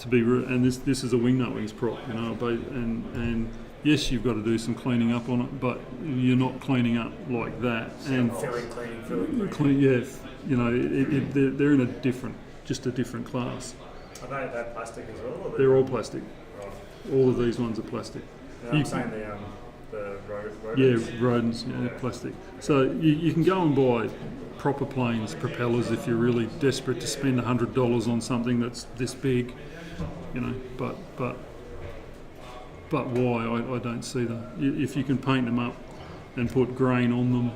and this is a Wingnut Wings prop, you know, and yes, you've got to do some cleaning up on it, but you're not cleaning up like that. And Filling, yeah, you know, they're in a different class. Are they plastic as well? They're all plastic. Right. All of these ones are plastic. I'm saying the rodents. Yeah, rodents, plastic. So you can go and buy proper planes, propellers, if you're really desperate to spend $100 on something that's this big, you know. But why? I don't see that. If you can paint them up and put grain on them,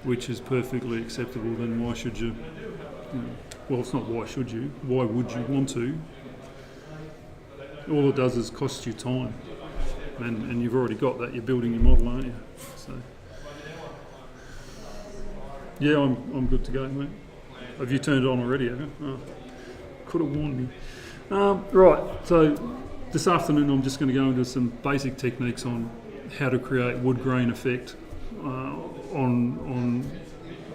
which is perfectly acceptable, then why should you? Well, it's not why should you. Why would you want to? All it does is cost you time, and you've already got that. You're building your model, aren't you? So, yeah, I'm good to go, mate. Have you turned it on already? Have you? Oh, could have warned me. Right. So this afternoon, I'm just going to go into some basic techniques on how to create wood grain effect on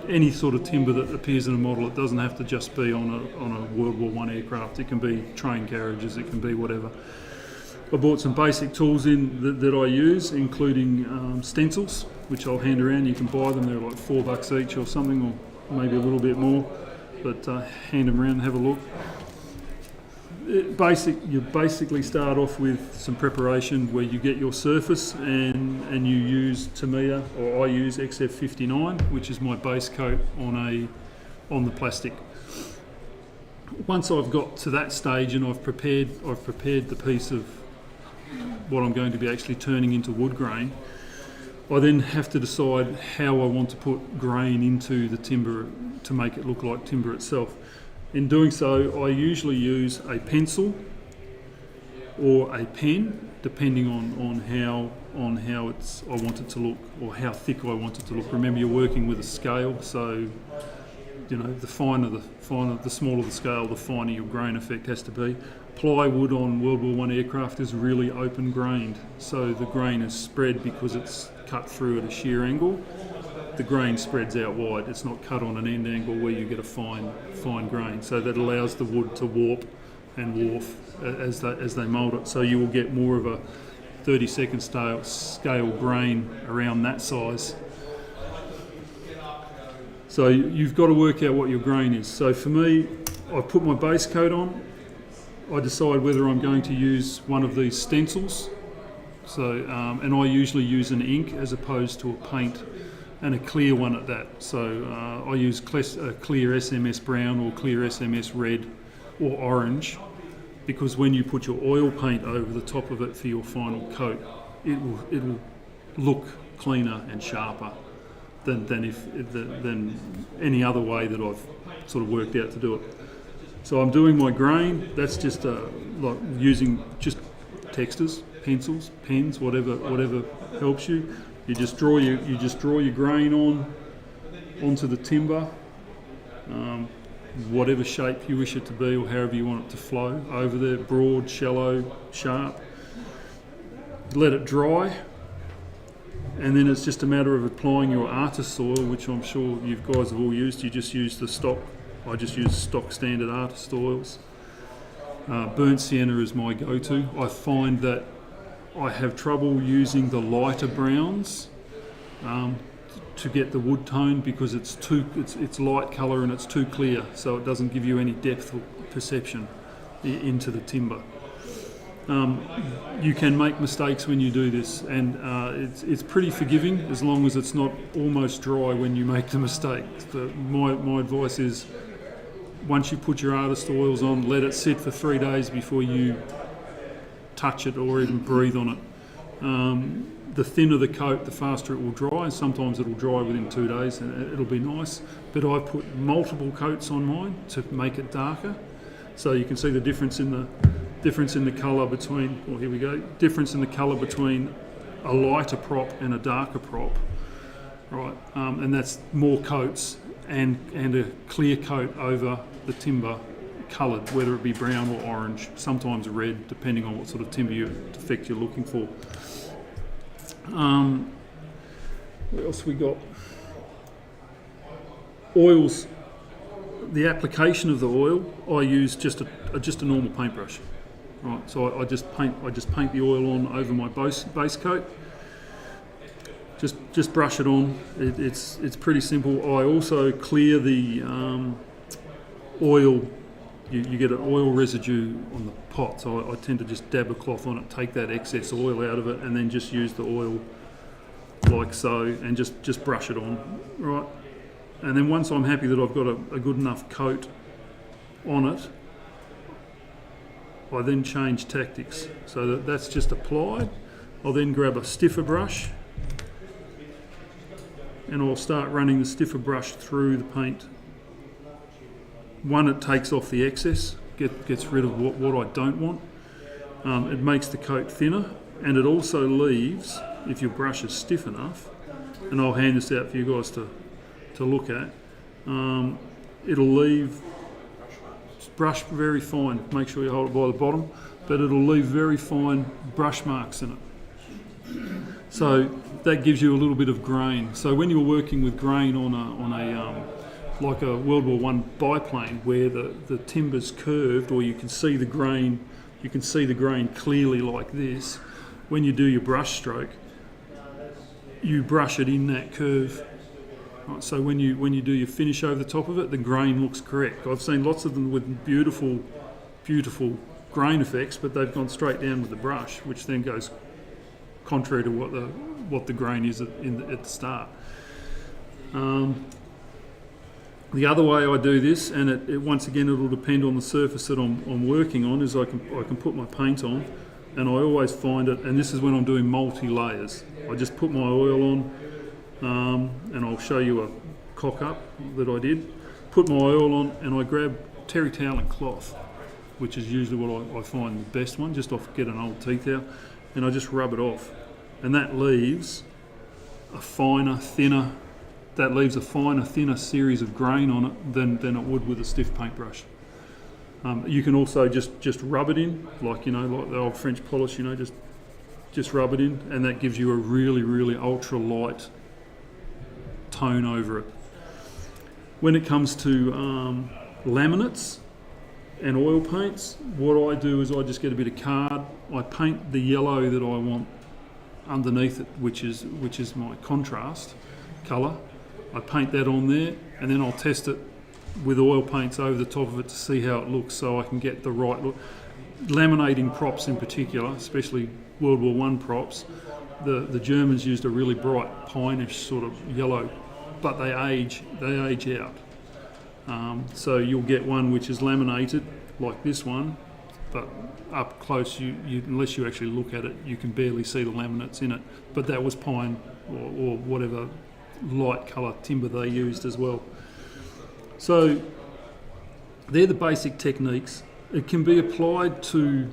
any sort of timber that appears in a model. It doesn't have to just be on a World War I aircraft. It can be train carriages. It can be whatever. I bought some basic tools in that I use, including stencils, which I'll hand around. You can buy them. They're like $4 each or something, or maybe a little bit more. But hand them around and have a look. You basically start off with some preparation where you get your surface and you use Tamiya, or I use XF59, which is my base coat on the plastic. Once I've got to that stage and I've prepared the piece of what I'm going to be actually turning into wood grain, I then have to decide how I want to put grain into the timber to make it look like timber itself. In doing so, I usually use a pencil or a pen, depending on how I want it to look, or how thick I want it to look. Remember, you're working with a scale, so you know the smaller the scale, the finer your grain effect has to be. Plywood on World War I aircraft is really open grained, so the grain is spread because it's cut through at a shear angle. The grain spreads out wide. It's not cut on an end angle where you get a fine grain. So that allows the wood to warp and warp as they mould it. So you will get more of a 32nd scale grain around that size. So you've got to work out what your grain is. So for me, I put my base coat on. I decide whether I'm going to use one of these stencils. So and I usually use an ink as opposed to a paint, and a clear one at that. So I use a clear SMS brown or clear SMS red or orange, because when you put your oil paint over the top of it for your final coat, it will look cleaner and sharper than any other way that I've sort of worked out to do it. So I'm doing my grain. That's just like using just textures, pencils, pens, whatever helps you. You just draw your grain onto the timber, whatever shape you wish it to be, or however you want it to flow over there, broad, shallow, sharp. Let it dry, and then it's just a matter of applying your artist oil, which I'm sure you guys have all used. You just use the stock. I just use stock standard artist oils. Burnt sienna is my go-to. I find that I have trouble using the lighter browns to get the wood tone, because it's light colour and it's too clear, so it doesn't give you any depth or perception into the timber. You can make mistakes when you do this, and it's pretty forgiving as long as it's not almost dry when you make the mistake. My advice is, once you put your artist oils on, let it sit for 3 days before you touch it or even breathe on it. The thinner the coat, the faster it will dry, and sometimes it will dry within 2 days and it'll be nice. But I've put multiple coats on mine to make it darker, so you can see the difference in the colour between. Well, here we go. Difference in the colour between a lighter prop and a darker prop, right? And that's more coats and a clear coat over the timber, coloured, whether it be brown or orange, sometimes red, depending on what sort of timber effect you're looking for. What else we got? Oils. The application of the oil, I use just a normal paintbrush. Right, so I just paint the oil on over my base coat. Just brush it on. It's pretty simple. I also clear the oil. You get an oil residue on the pot, so I tend to just dab a cloth on it, take that excess oil out of it, and then just use the oil like so, and just brush it on, right? And then once I'm happy that I've got a good enough coat on it, I then change tactics. So that's just applied. I'll then grab a stiffer brush, and I'll start running the stiffer brush through the paint. One, it takes off the excess, gets rid of what I don't want. It makes the coat thinner, and it also leaves, if your brush is stiff enough, and I'll hand this out for you guys to look at, it'll leave, brush very fine, make sure you hold it by the bottom, but it'll leave very fine brush marks in it. So that gives you a little bit of grain. So when you're working with grain on a like a World War I biplane where the timber's curved, or you can see the grain clearly like this, when you do your brush stroke, you brush it in that curve. Right, so when you do your finish over the top of it, the grain looks correct. I've seen lots of them with beautiful grain effects, but they've gone straight down with the brush, which then goes contrary to what the grain is at the start. The other way I do this, and it once again it'll depend on the surface that I'm working on, is I can put my paint on, and I always find it, and this is when I'm doing multi-layers. I just put my oil on, and I'll show you a cock-up that I did. Put my oil on, and I grab terry towel and cloth, which is usually what I find the best one, just get an old tea towel, and I just rub it off. And that leaves a finer, thinner series of grain on it than it would with a stiff paintbrush. You can also just rub it in, like the old French polish, just rub it in, and that gives you a really, really ultra light tone over it. When it comes to laminates and oil paints, what I do is I just get a bit of card, I paint the yellow that I want underneath it, which is my contrast colour. I paint that on there, and then I'll test it with oil paints over the top of it to see how it looks, so I can get the right look. Laminating props in particular, especially World War I props, the Germans used a really bright pineish sort of yellow, but they age out. So you'll get one which is laminated like this one, but up close, you unless you actually look at it, you can barely see the laminates in it. But that was pine or whatever light colour timber they used as well. So they're the basic techniques. It can be applied to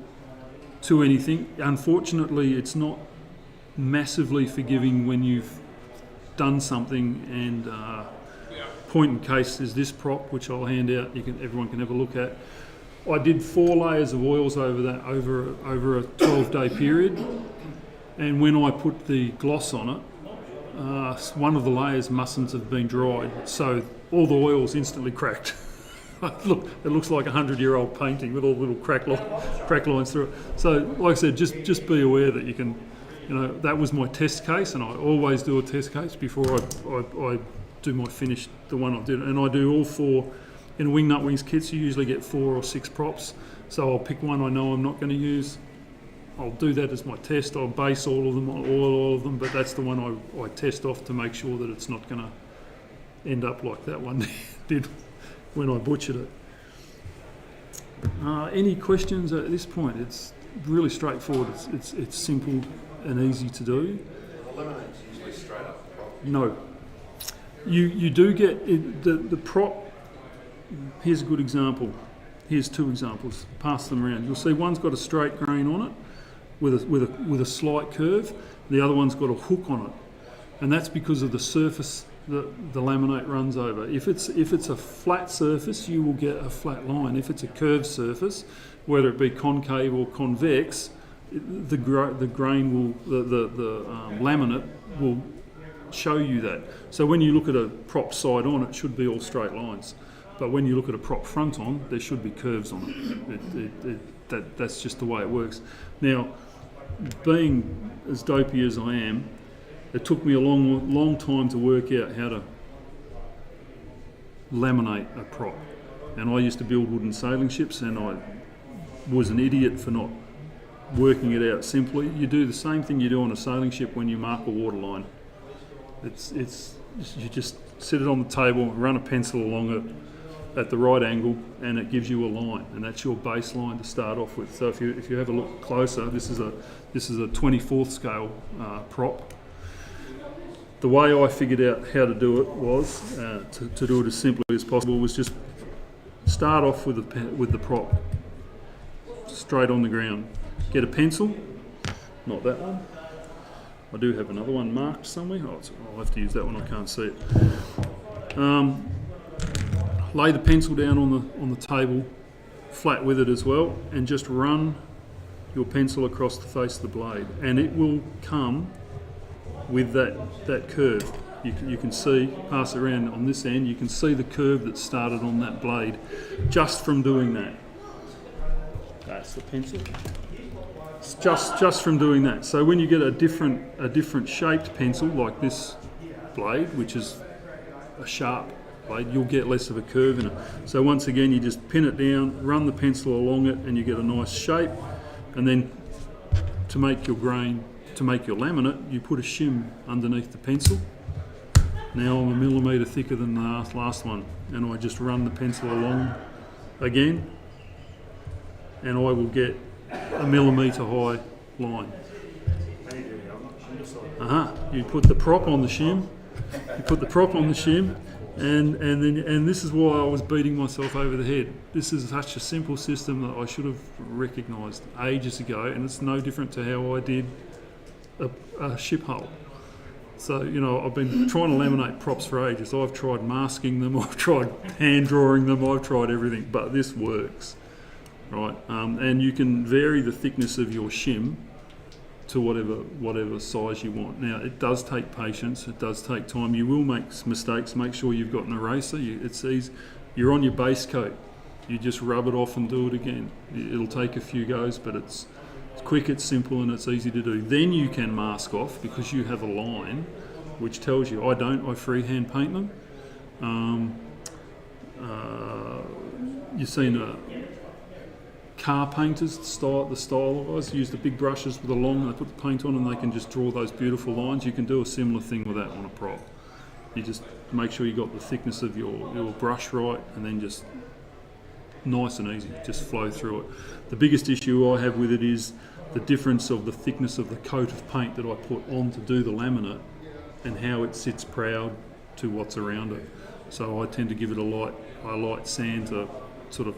anything. Unfortunately, it's not massively forgiving when you've done something, and point in case is this prop, which I'll hand out, everyone can have a look at. I did 4 layers of oils over a 12-day period, and when I put the gloss on it, one of the layers mustn't have been dried, so all the oils instantly cracked. Look, it looks like a 100-year-old painting with all the little crack lines through it. So, like I said, just be aware that you can, that was my test case, and I always do a test case before I do my finish, the one I did, and I do all 4. In Wingnut Wings kits, you usually get 4 or 6 props, so I'll pick one I know I'm not going to use. I'll do that as my test. I'll base all of them, I'll oil all of them, but that's the one I test off to make sure that it's not going to end up like that one did when I butchered it. Any questions at this point? It's really straightforward. It's simple and easy to do. The laminate's usually straight up the prop. No. You do get it, the prop. Here's a good example. Here's 2 examples. Pass them around. You'll see one's got a straight grain on it with a slight curve. The other one's got a hook on it, and that's because of the surface that the laminate runs over. If it's a flat surface, you will get a flat line. If it's a curved surface, whether it be concave or convex, the grain will the laminate will show you that. So when you look at a prop side on, it should be all straight lines. But when you look at a prop front on, there should be curves on it. that's just the way it works. Now, being as dopey as I am, it took me a long time to work out how to laminate a prop. And I used to build wooden sailing ships, and I was an idiot for not working it out simply. You do the same thing you do on a sailing ship when you mark a waterline. It's you just sit it on the table, run a pencil along it at the right angle, and it gives you a line, and that's your baseline to start off with. So if you have a look closer, this is a 24th scale prop. The way I figured out how to do it was to do it as simply as possible was just start off with the prop straight on the ground. Get a pencil, not that one. I do have another one marked somewhere. I'll have to use that one. I can't see it. Lay the pencil down on the table, flat with it as well, and just run your pencil across the face of the blade, and it will come with that curve. You can see, pass it around on this end, you can see the curve that started on that blade just from doing that. That's the pencil. It's just from doing that. So when you get a different shaped pencil like this blade, which is a sharp blade, you'll get less of a curve in it. So once again, you just pin it down, run the pencil along it, and you get a nice shape. And then to make your grain, to make your laminate, you put a shim underneath the pencil. Now I'm a millimetre thicker than the last one, and I just run the pencil along again, and I will get a millimetre high line. You put the prop on the shim. And this is why I was beating myself over the head. This is such a simple system that I should have recognised ages ago, and it's no different to how I did a ship hull. So, I've been trying to laminate props for ages. I've tried masking them, I've tried hand drawing them, I've tried everything, but this works, right? And you can vary the thickness of your shim to whatever size you want. Now, it does take patience, it does take time. You will make mistakes. Make sure you've got an eraser. It's easy. You're on your base coat. You just rub it off and do it again. It'll take a few goes, but it's quick, it's simple, and it's easy to do. Then you can mask off because you have a line which tells you. I freehand paint them. You've seen car painters, the style guys use the big brushes with the long, they put the paint on and they can just draw those beautiful lines. You can do a similar thing with that on a prop. You just make sure you got the thickness of your brush right, and then just nice and easy, just flow through it. The biggest issue I have with it is the difference of the thickness of the coat of paint that I put on to do the laminate and how it sits proud to what's around it. So I tend to give it a light sand to sort of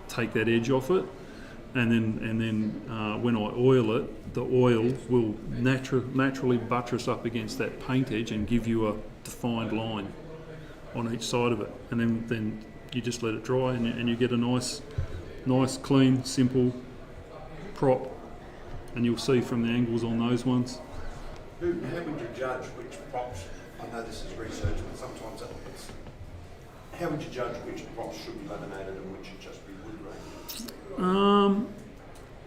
take that edge off it, and then when I oil it, the oil will naturally buttress up against that paint edge and give you a defined line on each side of it, and then you just let it dry, and you get a nice clean, simple prop, and you'll see from the angles on those ones. How would you judge which props, I know this is research, but sometimes it's, how would you judge which props should be laminated and which should just be wood grain?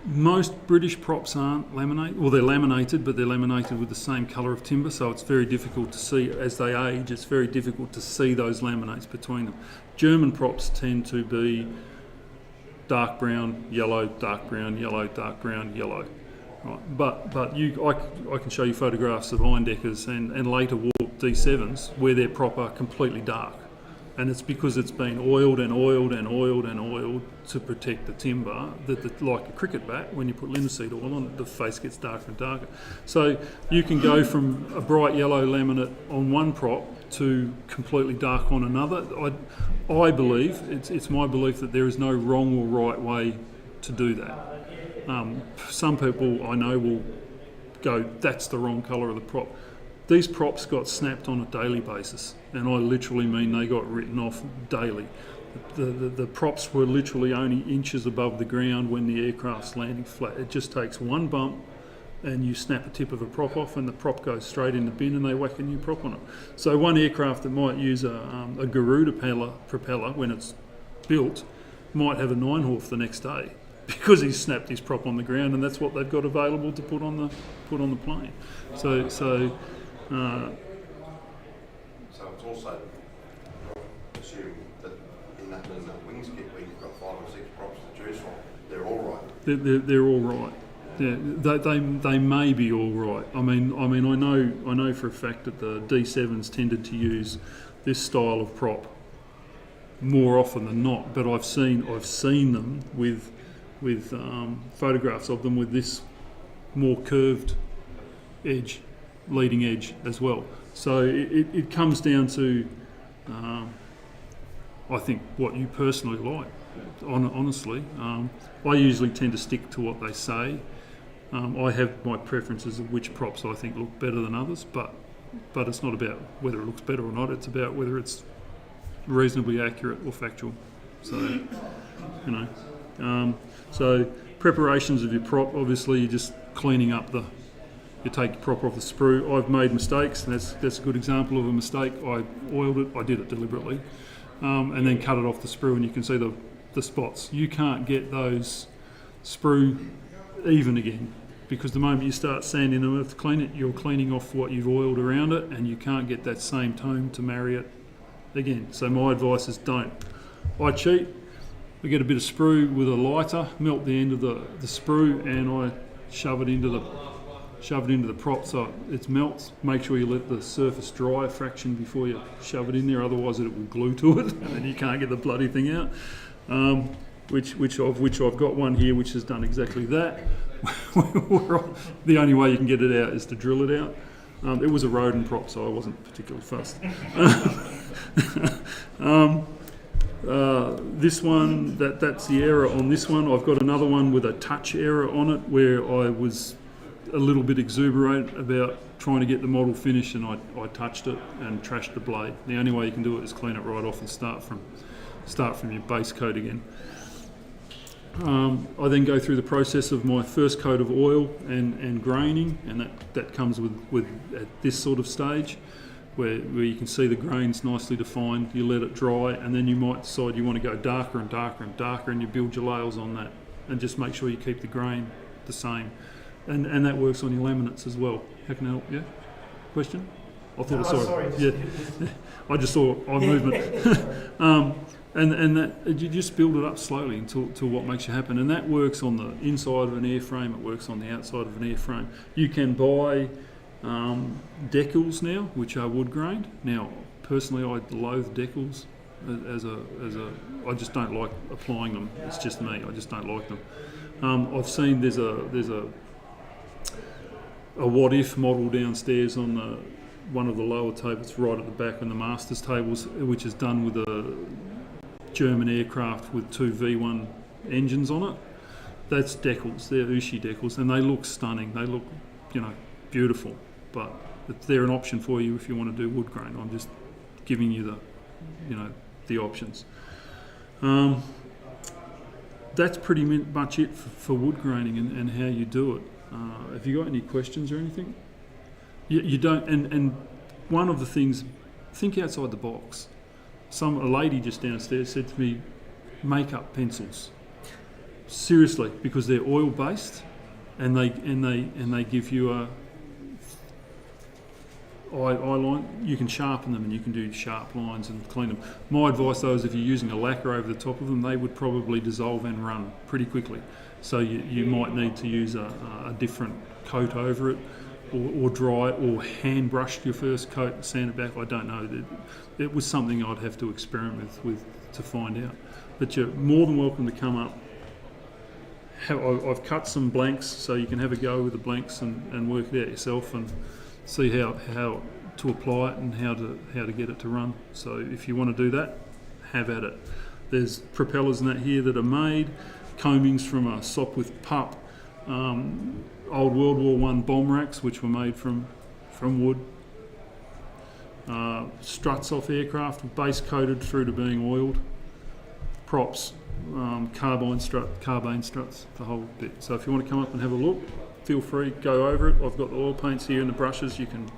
Most British props aren't laminated. Well, they're laminated, but they're laminated with the same colour of timber, so it's very difficult to see as they age. It's very difficult to see those laminates between them. German props tend to be dark brown, yellow, dark brown, yellow, dark brown, yellow. Right. But I can show you photographs of Eindeckers and later warp D7s where their prop are completely dark. And it's because it's been oiled and oiled and oiled and oiled to protect the timber, that like a cricket bat, when you put linseed oil on it, the face gets darker and darker. So you can go from a bright yellow laminate on one prop to completely dark on another. I believe, it's my belief that there is no wrong or right way to do that. Some people I know will go, that's the wrong colour of the prop. These props got snapped on a daily basis, and I literally mean they got written off daily. The props were literally only inches above the ground when the aircraft's landing flat. It just takes one bump and you snap a tip of a prop off and the prop goes straight in the bin and they whack a new prop on it. So one aircraft that might use a Garuda propeller when it's built might have a 9 Horf the next day because he's snapped his prop on the ground, and that's what they've got available to put on the plane. So So it's also assuming that in that Wingnut Wings kit where you've got 5 or 6 props to choose from, they're all right. they're all right. Yeah, they may be all right. I mean, I know for a fact that the D7s tended to use this style of prop more often than not, but I've seen them with photographs of them with this more curved edge, leading edge as well. So it comes down to I think what you personally like. Honestly, I usually tend to stick to what they say. I have my preferences of which props I think look better than others, but it's not about whether it looks better or not. It's about whether it's reasonably accurate or factual. So, so preparations of your prop. Obviously, you're just cleaning up you take your prop off the sprue. I've made mistakes, and that's a good example of a mistake. I oiled it. I did it deliberately, and then cut it off the sprue, and you can see the spots. You can't get those sprue even again, because the moment you start sanding them to clean it, you're cleaning off what you've oiled around it, and you can't get that same tone to marry it again. So my advice is don't. I cheat. I get a bit of sprue with a lighter, melt the end of the sprue, and I shove it into the prop so it melts. Make sure you let the surface dry a fraction before you shove it in there, otherwise it will glue to it, and then you can't get the bloody thing out. Which I've got one here which has done exactly that. The only way you can get it out is to drill it out. It was a Rodin prop, so I wasn't particularly fussed. This one, that's the error on this one. I've got another one with a touch error on it where I was a little bit exuberant about trying to get the model finished, and I touched it and trashed the blade. The only way you can do it is clean it right off and start from your base coat again. I then go through the process of my first coat of oil and graining, and that comes with at this sort of stage where you can see the grains nicely defined. You let it dry, and then you might decide you want to go darker and darker and darker, and you build your layers on that, and just make sure you keep the grain the same, and that works on your laminates as well. How can I help? Yeah, question? I thought I saw it. Yeah, I just saw eye movement. And that you just build it up slowly until what makes you happen, and that works on the inside of an airframe. It works on the outside of an airframe. You can buy decals now, which are wood grained. Now, personally, I loathe decals as a. I just don't like applying them. It's just me. I just don't like them. I've seen there's a what if model downstairs on one of the lower tables, right at the back, on the master's tables, which is done with a German aircraft with 2 V1 engines on it. That's decals. They're Ushi decals, and they look stunning. They look, beautiful. But they're an option for you if you want to do wood grain. I'm just giving you the options. That's pretty much it for wood graining and how you do it. Have you got any questions or anything? You don't. And one of the things, think outside the box. A lady just downstairs said to me, makeup pencils. Seriously, because they're oil based, and they give you a eye line. You can sharpen them, and you can do sharp lines and clean them. My advice though is if you're using a lacquer over the top of them, they would probably dissolve and run pretty quickly. So you might need to use a different coat over it, or dry, or hand brush your first coat and sand it back. I don't know. It was something I'd have to experiment with to find out. But you're more than welcome to come up. I've cut some blanks, so you can have a go with the blanks and work it out yourself and see how to apply it and how to get it to run. So if you want to do that, have at it. There's propellers and that here that are made, combings from a Sopwith pup, old World War I bomb racks which were made from wood, struts off aircraft, base coated through to being oiled, props, carbine struts, the whole bit. So if you want to come up and have a look, feel free, go over it. I've got the oil paints here and the brushes. You can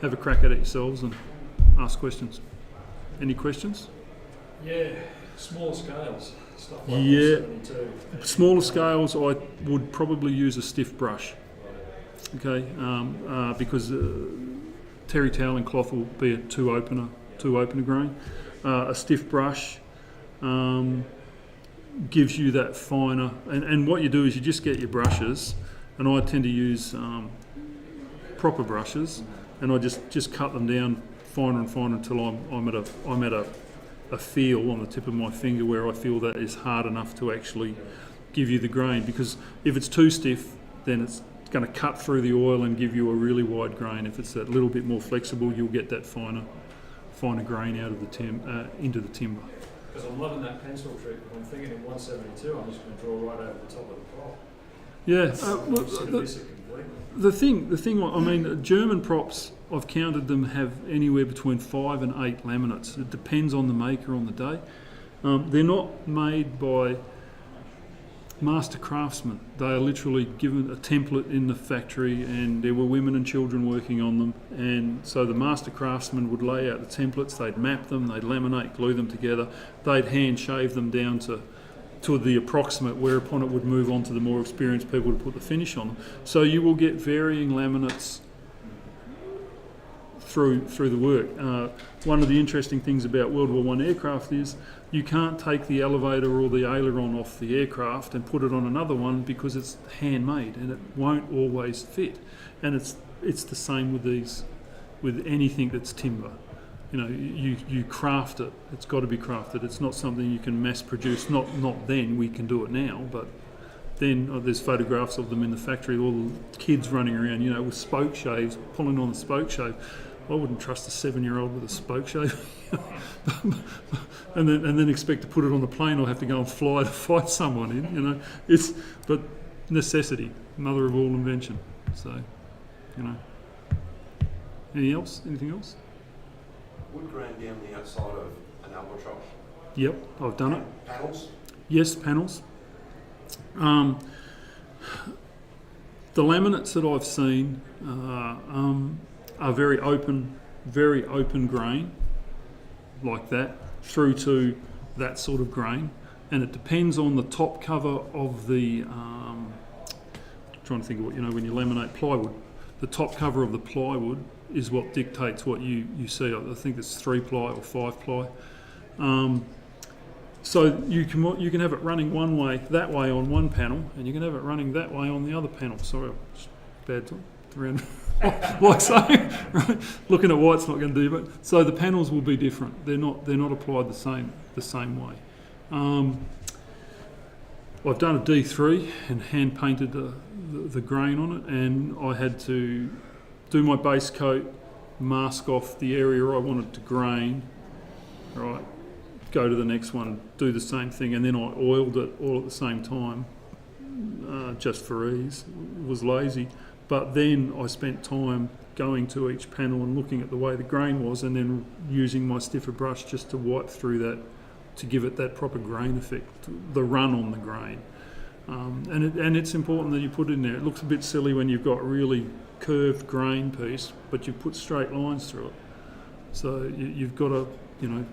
have a crack at it yourselves and ask questions. Any questions? Yeah, Smaller scales, stuff like Yeah. 72. Smaller scales, I would probably use a stiff brush. Okay, because terry towel and cloth will be a too opener grain. A stiff brush gives you that finer, and what you do is you just get your brushes, and I tend to use proper brushes, and I just cut them down finer and finer until I'm at a feel on the tip of my finger where I feel that is hard enough to actually give you the grain. Because if it's too stiff, then it's going to cut through the oil and give you a really wide grain. If it's that little bit more flexible, you'll get that finer grain out of the into the timber. Because I'm loving that pencil trick. If I'm thinking in 172, I'm just going to draw right over the top of the prop. Yeah. Miss it completely. The thing. I mean, German props, I've counted them, have anywhere between 5 and 8 laminates. It depends on the maker on the day. They're not made by master craftsmen. They are literally given a template in the factory, and there were women and children working on them. And so the master craftsman would lay out the templates, they'd map them, they'd laminate, glue them together, they'd hand shave them down to the approximate, whereupon it would move on to the more experienced people to put the finish on them. So you will get varying laminates through the work. One of the interesting things about World War I aircraft is you can't take the elevator or the aileron off the aircraft and put it on another one because it's handmade and it won't always fit. And it's the same with anything that's timber. You know, you craft it. It's got to be crafted. It's not something you can mass produce. Not then. We can do it now, but then there's photographs of them in the factory. All the kids running around, you know, with spoke shaves, pulling on the spoke shave. I wouldn't trust a 7-year-old with a spoke shave, and then expect to put it on the plane or have to go and fly to fight someone in. You know, but necessity, mother of all invention. So, you know. Anything else? Wood grain down the outside of an albatross. Yep, I've done it. Panels. Yes, panels. The laminates that I've seen are very open grain, like that, through to that sort of grain, and it depends on the top cover of the. Trying to think of what, you know, when you laminate plywood, the top cover of the plywood is what dictates what you see. I think it's 3-ply or 5-ply. So you can have it running that way on one panel, and you can have it running that way on the other panel. Sorry, bad talk around. Like so, right? Looking at white's not going to do, but so the panels will be different. They're not applied the same way. I've done a D3 and hand painted the grain on it, and I had to do my base coat, mask off the area I wanted to grain, right, go to the next one, do the same thing, and then I oiled it all at the same time, just for ease. It was lazy. But then I spent time going to each panel and looking at the way the grain was, and then using my stiffer brush just to wipe through that, to give it that proper grain effect, the run on the grain. And it's important that you put it in there. It looks a bit silly when you've got a really curved grain piece, but you put straight lines through it. So you've got to, you know.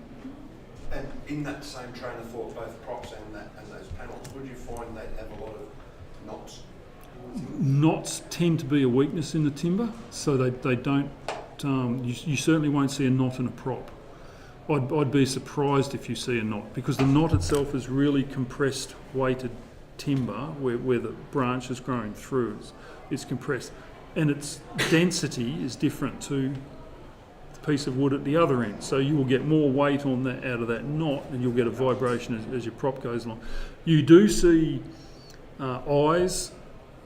And in that same train of thought, both props and those panels, would you find they'd have a lot of knots? Knots tend to be a weakness in the timber, so they don't. You certainly won't see a knot in a prop. I'd be surprised if you see a knot, because the knot itself is really compressed, weighted timber where the branch is growing through. It's compressed, and its density is different to the piece of wood at the other end. So you will get more weight on that out of that knot, and you'll get a vibration as your prop goes along. You do see eyes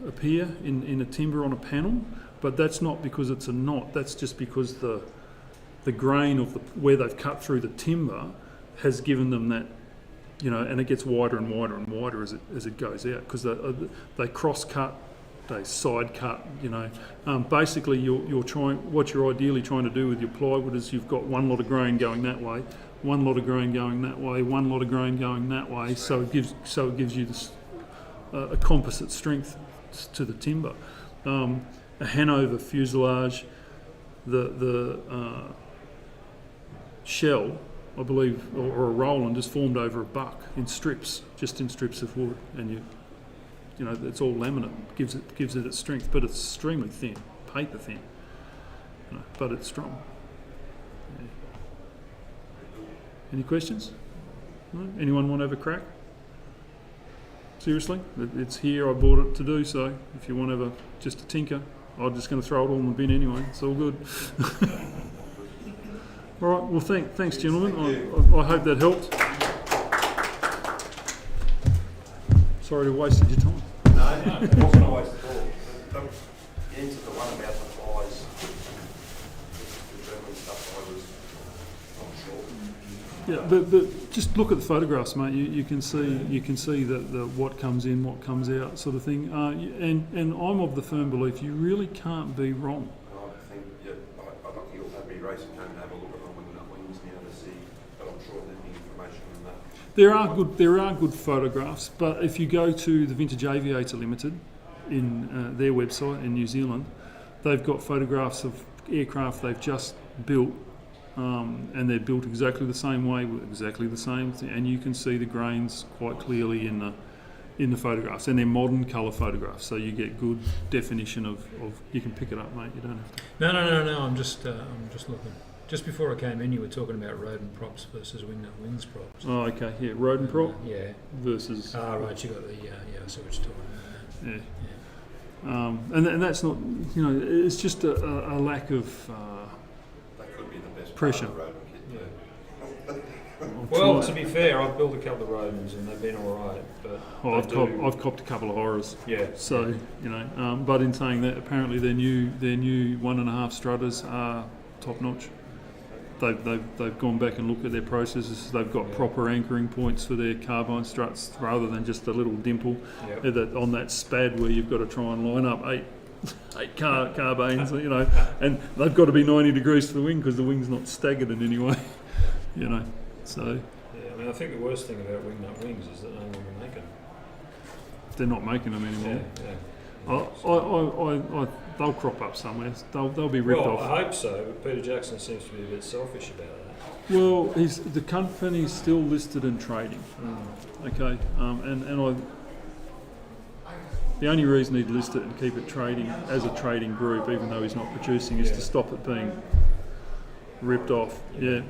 appear in a timber on a panel, but that's not because it's a knot. That's just because the grain of where they've cut through the timber has given them that, you know, and it gets wider and wider and wider as it goes out, because they cross cut, they side cut, you know. Basically, what you're ideally trying to do with your plywood is you've got one lot of grain going that way, one lot of grain going that way, one lot of grain going that way. So it gives you this a composite strength to the timber. A Hanover fuselage, the shell I believe, or a Roland just formed over a buck in strips, just in strips of wood, and you know, it's all laminate, gives it its strength, but it's extremely thin, paper thin, you know, but it's strong. Yeah. Any questions? No? Anyone want to have a crack? Seriously, it's here. I bought it to do so. If you want to have just a tinker, I'm just going to throw it all in the bin anyway. It's all good. All right. Well, thanks, gentlemen. I hope that helped. Sorry to wasted your time. No, it wasn't a waste at all. The answer to the one about the flies, the German stuff, I was not sure. Yeah, but just look at the photographs, mate. You can see that what comes in, what comes out, sort of thing. And I'm of the firm belief you really can't be wrong. I think, yeah, I think you'll have me racing home and have a look at my Wingnut Wings now to see, but I'm sure there'll be information on that. There are good photographs, but if you go to the Vintage Aviator Limited in their website in New Zealand, they've got photographs of aircraft they've just built. And they're built exactly the same way with exactly the same thing, and you can see the grains quite clearly in the photographs, and they're modern colour photographs, so you get good definition of. You can pick it up, mate. You don't have to. No. I'm just looking. Just before I came in, you were talking about rodent props versus Wingnut Wings props. Oh, okay. Yeah, rodent prop Yeah. versus. Ah, right. You got the I see what you're talking about. Yeah. And that's not. You know, it's just a lack of. That could be the best Pressure. part of the rodent kit. Well, to be fair, I've built a couple of rodents and they've been all right. But I've copped a couple of horrors. Yeah. So you know, but in saying that, apparently their new 1.5 strutters are top notch. They've gone back and looked at their processes. They've got proper anchoring points for their carbine struts rather than just a little dimple that on that spad where you've got to try and line up eight carbines, you know, and they've got to be 90 degrees to the wing because the wing's not staggered in any way, you know. So yeah, I mean, I think the worst thing about Wingnut Wings is that no longer make them. they're not making them anymore. Yeah. They'll crop up somewhere. They'll be ripped off. I hope so, but Peter Jackson seems to be a bit selfish about that. Well, the company's still listed and trading. Okay, the only reason he'd list it and keep it trading as a trading group, even though he's not producing, is to stop it being ripped off. Being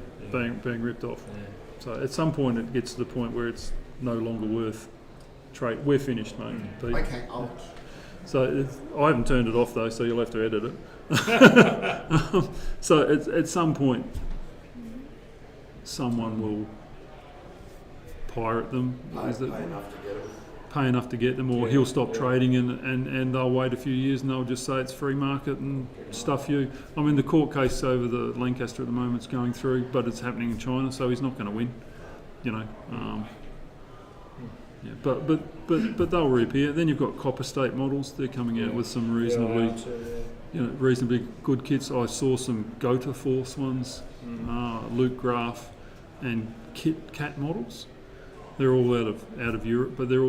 ripped off. Yeah. So at some point it gets to the point where it's no longer worth trade. We're finished, mate. Pete. Okay, So I haven't turned it off though, so you'll have to edit it. So at some point, someone will pirate them. Pay enough to get them, or he'll stop trading and they'll wait a few years and they'll just say it's free market and stuff you. I mean, the court case over the Lancaster at the moment's going through, but it's happening in China, so he's not going to win, you know. Yeah, but they'll reappear. Then you've got Copper State models. They're coming out with some reasonably good kits. I saw some Gota Force ones, Luke Graf, and Cat models. They're all out of Europe, but they're all